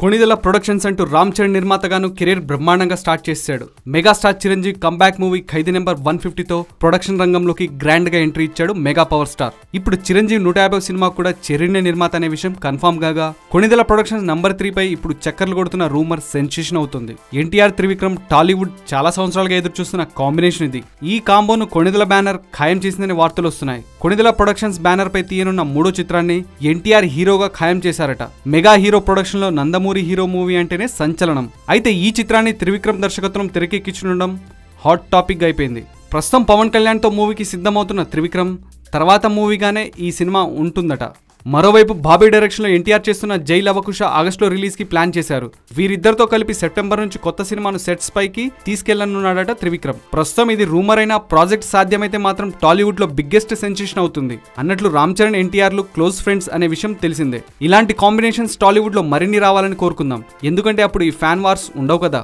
Konidela productions అంటూ Ram Charan నిర్మాతగాను career బ్రహ్మాండంగా start చేశాడు. మెగాస్టార్ చిరంజీవి కంబ్యాక్ మూవీ ఖైదీ నెంబర్ 150తో ప్రొడక్షన్ రంగంలోకి గ్రాండ్ గా ఎంట్రీ ఇచ్చాడు మెగా పవర్ స్టార్. ఇప్పుడు చిరంజీవి 150 సినిమా కూడా చెర్రీనే నిర్మాత అనే విషయం కన్ఫర్మ్ కాగా కొణిదెల ప్రొడక్షన్స్ నంబర్ 3 పై ఇప్పుడు చక్కర్లు కొడుతున్న రూమర్ సెన్సేషన్ అవుతుంది. ఎన్టీఆర్ త్రివిక్రమ్ టాలీవుడ్ చాలా సంవత్సరాలుగా ఎదురు చూస్తున్న కాంబినేషన్ ఇది. ఈ కాంబోను కొణిదెల బ్యానర్ ఖాయం చేసిందని వార్తలు వస్తున్నాయి. కొణిదెల ప్రొడక్షన్స్ బ్యానర్ పై తీయనున్న 3వ చిత్రాన్ని ఎన్టీఆర్ హీరోగా ఖాయం చేశారట. మెగా హీరో ప్రొడక్షన్ లో నందమూరి హీరో మూవీ అంటేనే సంచలనం. అయితే ఈ చిత్రాన్ని త్రివిక్రమ్ దర్శకత్వం తెరకెక్కించడం హాట్ టాపిక్ అయిపోయింది. ప్రస్తుతం పవన్ కళ్యాణ్ తో మూవీకి సిద్ధమవుతున్న త్రివిక్రమ్ తర్వాత మూవీగానే ఈ సినిమా ఉంటుందట. మరోవైపు బాబీ డైరెక్షన్ లో ఎన్టీఆర్ చేస్తున్న జై లవకుశ ఆగస్టులో రిలీజ్ కి ప్లాన్ చేశారు. వీరిద్దరితో కలిపి సెప్టెంబర్ నుంచి కొత్త సినిమాను సెట్స్ పైకి తీసుకెళ్లనున్నాడట త్రివిక్రమ్. ప్రస్తుతం ఇది రూమర్ అయినా ప్రాజెక్ట్ సాధ్యమైతే మాత్రం టాలీవుడ్ లో బిగ్గెస్ట్ సెన్సేషన్ అవుతుంది. అన్నట్లు రామ్ చరణ్ ఎన్టీఆర్లు క్లోజ్ ఫ్రెండ్స్ అనే విషయం తెలిసిందే. ఇలాంటి కాంబినేషన్స్ టాలీవుడ్ లో మరిన్ని రావాలని కోరుకుందాం. ఎందుకంటే అప్పుడు ఈ ఫ్యాన్ వార్స్ ఉండవు కదా.